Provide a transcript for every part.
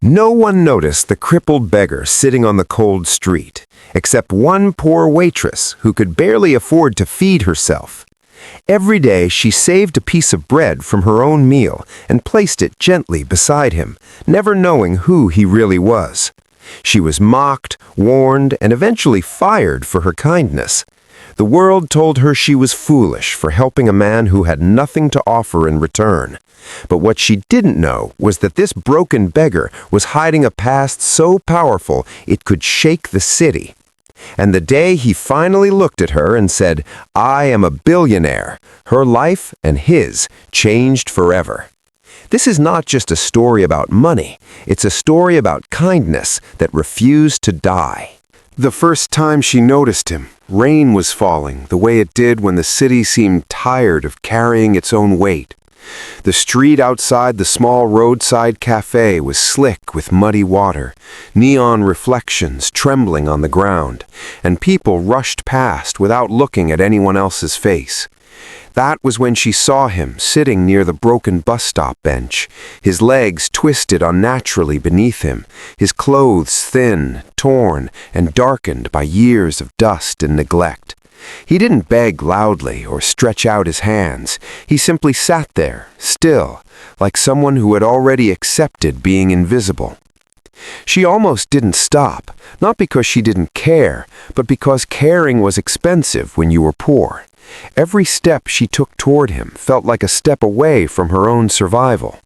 No one noticed the crippled beggar sitting on the cold street, except one poor waitress who could barely afford to feed herself. Every day she saved a piece of bread from her own meal and placed it gently beside him, never knowing who he really was. She was mocked, warned, and eventually fired for her kindness. The world told her she was foolish for helping a man who had nothing to offer in return. But what she didn't know was that this broken beggar was hiding a past so powerful it could shake the city. And the day he finally looked at her and said, "I am a billionaire," her life and his changed forever. This is not just a story about money. It's a story about kindness that refused to die. The first time she noticed him, rain was falling the way it did when the city seemed tired of carrying its own weight. The street outside the small roadside cafe was slick with muddy water, neon reflections trembling on the ground, and people rushed past without looking at anyone else's face. That was when she saw him sitting near the broken bus stop bench, his legs twisted unnaturally beneath him, his clothes thin, torn, and darkened by years of dust and neglect. He didn't beg loudly or stretch out his hands. He simply sat there, still, like someone who had already accepted being invisible. She almost didn't stop, not because she didn't care, but because caring was expensive when you were poor. Every step she took toward him felt like a step away from her own survival.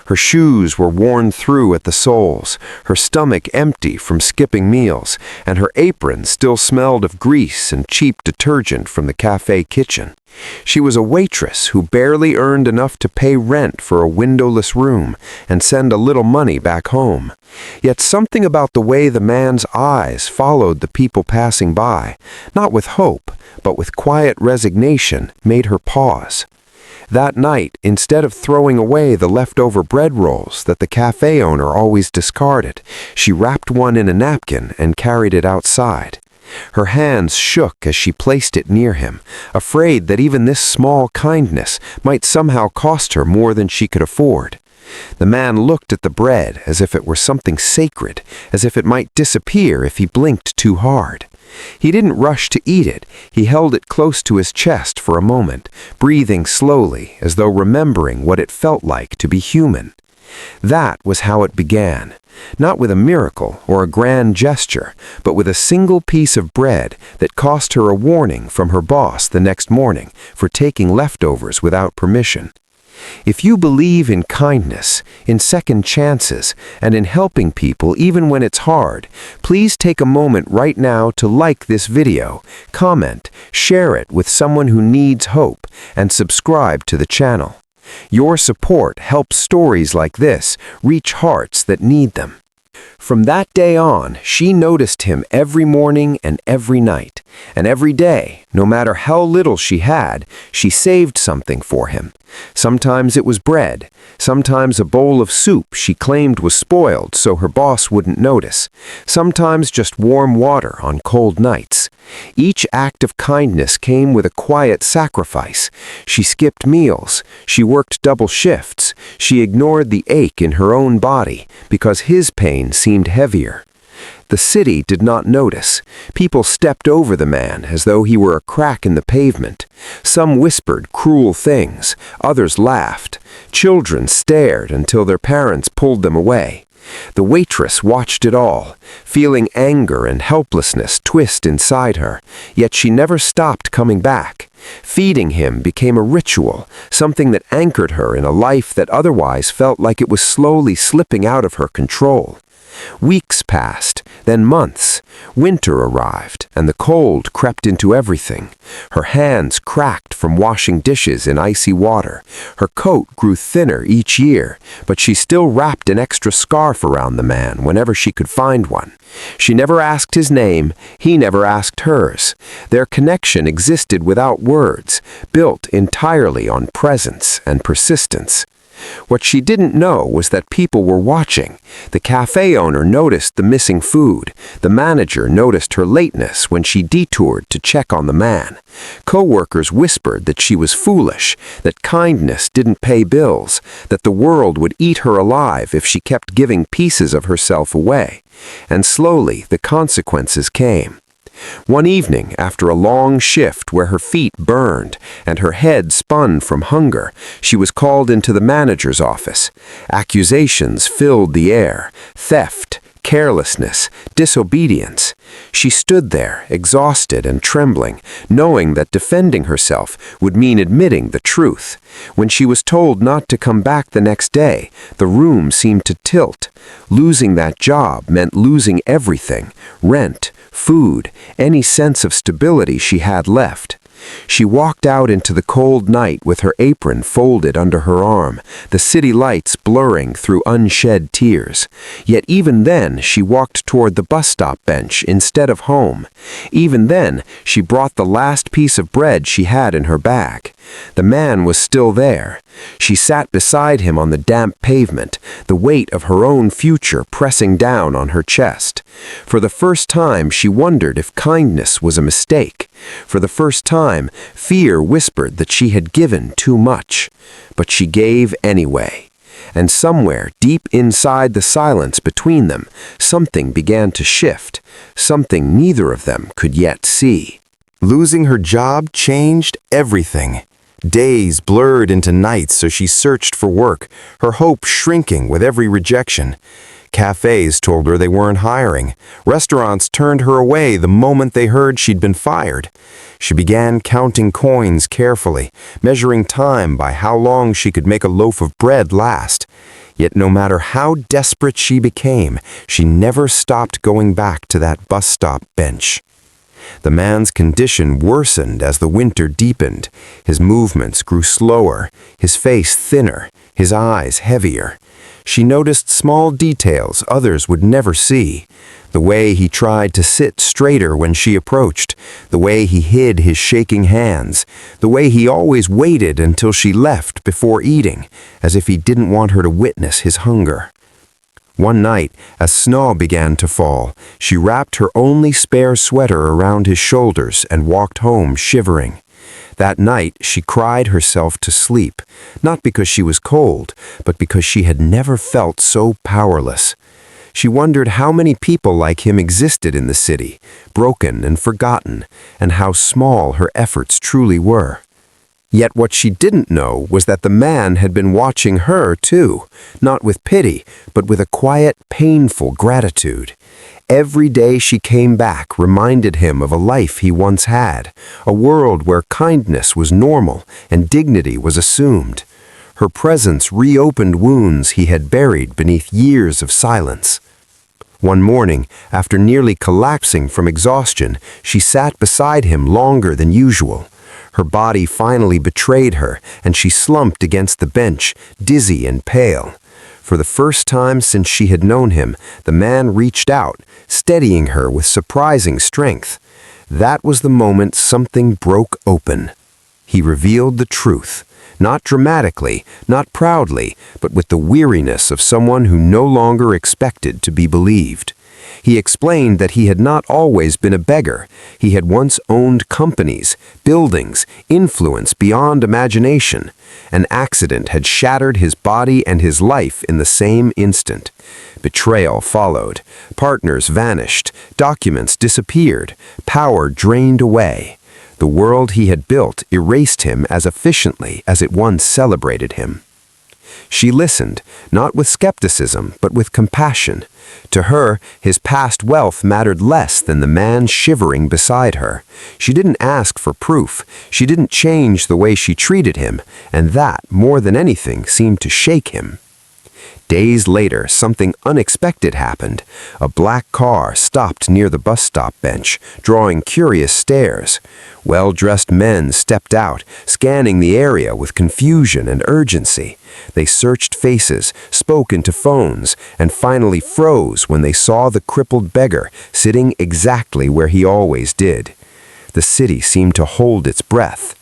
Her shoes were worn through at the soles, her stomach empty from skipping meals, and her apron still smelled of grease and cheap detergent from the cafe kitchen. She was a waitress who barely earned enough to pay rent for a windowless room and send a little money back home. Yet something about the way the man's eyes followed the people passing by, not with hope, but with quiet resignation, made her pause. That night, instead of throwing away the leftover bread rolls that the cafe owner always discarded, she wrapped one in a napkin and carried it outside. Her hands shook as she placed it near him, afraid that even this small kindness might somehow cost her more than she could afford. The man looked at the bread as if it were something sacred, as if it might disappear if he blinked too hard. He didn't rush to eat it. He held it close to his chest for a moment, breathing slowly as though remembering what it felt like to be human. That was how it began, not with a miracle or a grand gesture, but with a single piece of bread that cost her a warning from her boss the next morning for taking leftovers without permission. If you believe in kindness, in second chances, and in helping people even when it's hard, please take a moment right now to like this video, comment, share it with someone who needs hope, and subscribe to the channel. Your support helps stories like this reach hearts that need them. From that day on, she noticed him every morning and every night, and every day, no matter how little she had, she saved something for him. Sometimes it was bread, sometimes a bowl of soup she claimed was spoiled so her boss wouldn't notice, sometimes just warm water on cold nights. Each act of kindness came with a quiet sacrifice. She skipped meals, she worked double shifts, she ignored the ache in her own body because his pain seemed heavier. The city did not notice. People stepped over the man as though he were a crack in the pavement. Some whispered cruel things, others laughed. Children stared until their parents pulled them away. The waitress watched it all, feeling anger and helplessness twist inside her, yet she never stopped coming back. Feeding him became a ritual, something that anchored her in a life that otherwise felt like it was slowly slipping out of her control. Weeks passed, then months. Winter arrived, and the cold crept into everything. Her hands cracked from washing dishes in icy water. Her coat grew thinner each year, but she still wrapped an extra scarf around the man whenever she could find one. She never asked his name, he never asked hers. Their connection existed without words, built entirely on presence and persistence. What she didn't know was that people were watching. The cafe owner noticed the missing food. The manager noticed her lateness when she detoured to check on the man. Co-workers whispered that she was foolish, that kindness didn't pay bills, that the world would eat her alive if she kept giving pieces of herself away. And slowly the consequences came. One evening, after a long shift where her feet burned and her head spun from hunger, she was called into the manager's office. Accusations filled the air: theft, carelessness, disobedience. She stood there, exhausted and trembling, knowing that defending herself would mean admitting the truth. When she was told not to come back the next day, the room seemed to tilt. Losing that job meant losing everything: rent, food, any sense of stability she had left. She walked out into the cold night with her apron folded under her arm, the city lights blurring through unshed tears. Yet even then she walked toward the bus stop bench instead of home. Even then she brought the last piece of bread she had in her bag. The man was still there. She sat beside him on the damp pavement, the weight of her own future pressing down on her chest. For the first time she wondered if kindness was a mistake. For the first time, fear whispered that she had given too much. But she gave anyway. And somewhere deep inside the silence between them, something began to shift, something neither of them could yet see. Losing her job changed everything. Days blurred into nights, so she searched for work, her hope shrinking with every rejection. Cafes told her they weren't hiring. Restaurants turned her away the moment they heard she'd been fired. She began counting coins carefully, measuring time by how long she could make a loaf of bread last. Yet no matter how desperate she became, she never stopped going back to that bus stop bench. The man's condition worsened as the winter deepened. His movements grew slower, his face thinner, his eyes heavier. She noticed small details others would never see. The way he tried to sit straighter when she approached, the way he hid his shaking hands, the way he always waited until she left before eating, as if he didn't want her to witness his hunger. One night, as snow began to fall, she wrapped her only spare sweater around his shoulders and walked home shivering. That night, she cried herself to sleep, not because she was cold, but because she had never felt so powerless. She wondered how many people like him existed in the city, broken and forgotten, and how small her efforts truly were. Yet what she didn't know was that the man had been watching her too, not with pity, but with a quiet, painful gratitude. Every day she came back reminded him of a life he once had, a world where kindness was normal and dignity was assumed. Her presence reopened wounds he had buried beneath years of silence. One morning, after nearly collapsing from exhaustion, she sat beside him longer than usual. Her body finally betrayed her, and she slumped against the bench, dizzy and pale. For the first time since she had known him, the man reached out, steadying her with surprising strength. That was the moment something broke open. He revealed the truth, not dramatically, not proudly, but with the weariness of someone who no longer expected to be believed. He explained that he had not always been a beggar. He had once owned companies, buildings, influence beyond imagination. An accident had shattered his body and his life in the same instant. Betrayal followed. Partners vanished. Documents disappeared. Power drained away. The world he had built erased him as efficiently as it once celebrated him. She listened, not with skepticism, but with compassion. To her, his past wealth mattered less than the man shivering beside her. She didn't ask for proof. She didn't change the way she treated him, and that, more than anything, seemed to shake him. Days later, something unexpected happened. A black car stopped near the bus stop bench, drawing curious stares. Well-dressed men stepped out, scanning the area with confusion and urgency. They searched faces, spoke into phones, and finally froze when they saw the crippled beggar sitting exactly where he always did. The city seemed to hold its breath.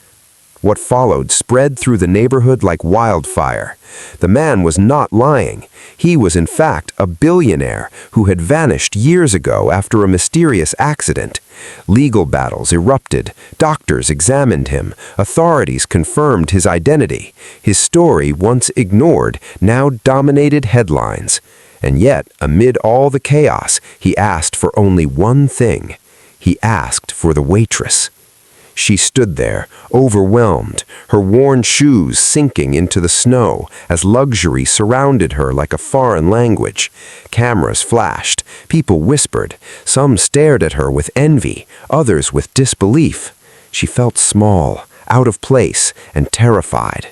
What followed spread through the neighborhood like wildfire. The man was not lying. He was in fact a billionaire who had vanished years ago after a mysterious accident. Legal battles erupted. Doctors examined him. Authorities confirmed his identity. His story, once ignored, now dominated headlines. And yet, amid all the chaos, he asked for only one thing. He asked for the waitress. She stood there, overwhelmed, her worn shoes sinking into the snow as luxury surrounded her like a foreign language. Cameras flashed, people whispered, some stared at her with envy, others with disbelief. She felt small, out of place, and terrified.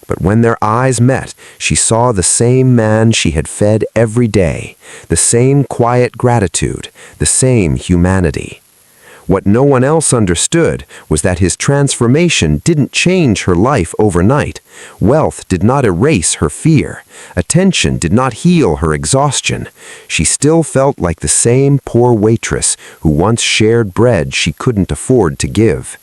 But when their eyes met, she saw the same man she had fed every day, the same quiet gratitude, the same humanity. What no one else understood was that his transformation didn't change her life overnight. Wealth did not erase her fear. Attention did not heal her exhaustion. She still felt like the same poor waitress who once shared bread she couldn't afford to give.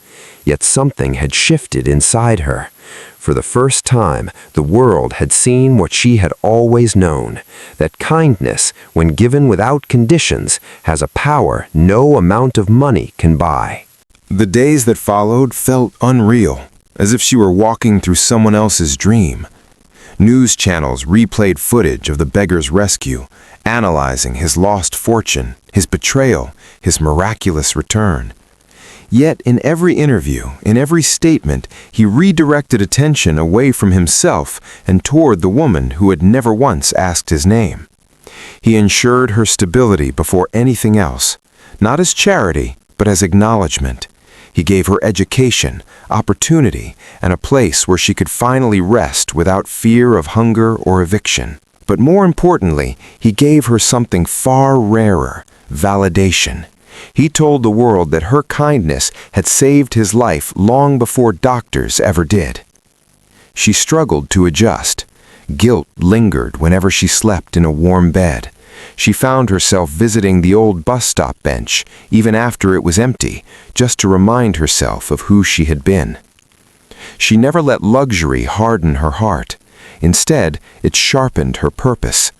Yet something had shifted inside her. For the first time, the world had seen what she had always known, that kindness, when given without conditions, has a power no amount of money can buy. The days that followed felt unreal, as if she were walking through someone else's dream. News channels replayed footage of the beggar's rescue, analyzing his lost fortune, his betrayal, his miraculous return. Yet in every interview, in every statement, he redirected attention away from himself and toward the woman who had never once asked his name. He ensured her stability before anything else, not as charity, but as acknowledgement. He gave her education, opportunity, and a place where she could finally rest without fear of hunger or eviction. But more importantly, he gave her something far rarer, validation. He told the world that her kindness had saved his life long before doctors ever did. She struggled to adjust. Guilt lingered whenever she slept in a warm bed. She found herself visiting the old bus stop bench, even after it was empty, just to remind herself of who she had been. She never let luxury harden her heart. Instead, it sharpened her purpose.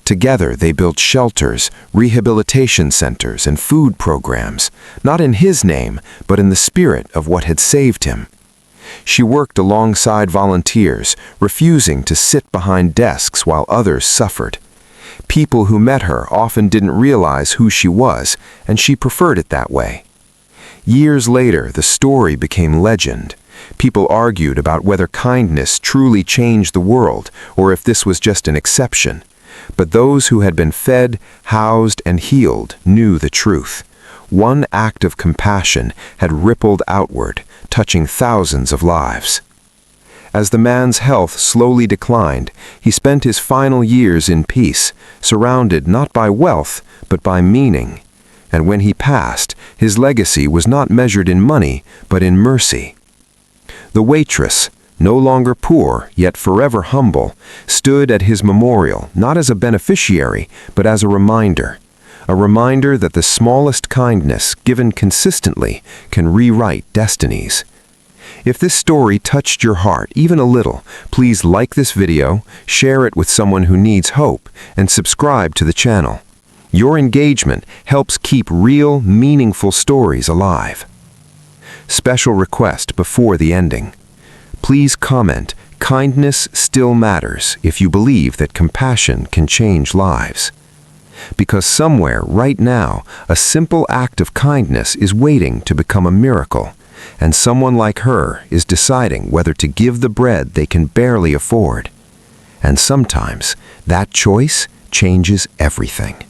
Together, they built shelters, rehabilitation centers, and food programs, not in his name, but in the spirit of what had saved him. She worked alongside volunteers, refusing to sit behind desks while others suffered. People who met her often didn't realize who she was, and she preferred it that way. Years later, the story became legend. People argued about whether kindness truly changed the world, or if this was just an exception. But those who had been fed, housed, and healed knew the truth. One act of compassion had rippled outward, touching thousands of lives. As the man's health slowly declined, he spent his final years in peace, surrounded not by wealth, but by meaning. And when he passed, his legacy was not measured in money, but in mercy. The waitress, no longer poor, yet forever humble, stood at his memorial not as a beneficiary, but as a reminder that the smallest kindness, given consistently, can rewrite destinies. If this story touched your heart even a little, please like this video, share it with someone who needs hope, and subscribe to the channel. Your engagement helps keep real, meaningful stories alive. Special request before the ending. Please comment, kindness still matters if you believe that compassion can change lives. Because somewhere, right now, a simple act of kindness is waiting to become a miracle, and someone like her is deciding whether to give the bread they can barely afford. And sometimes, that choice changes everything.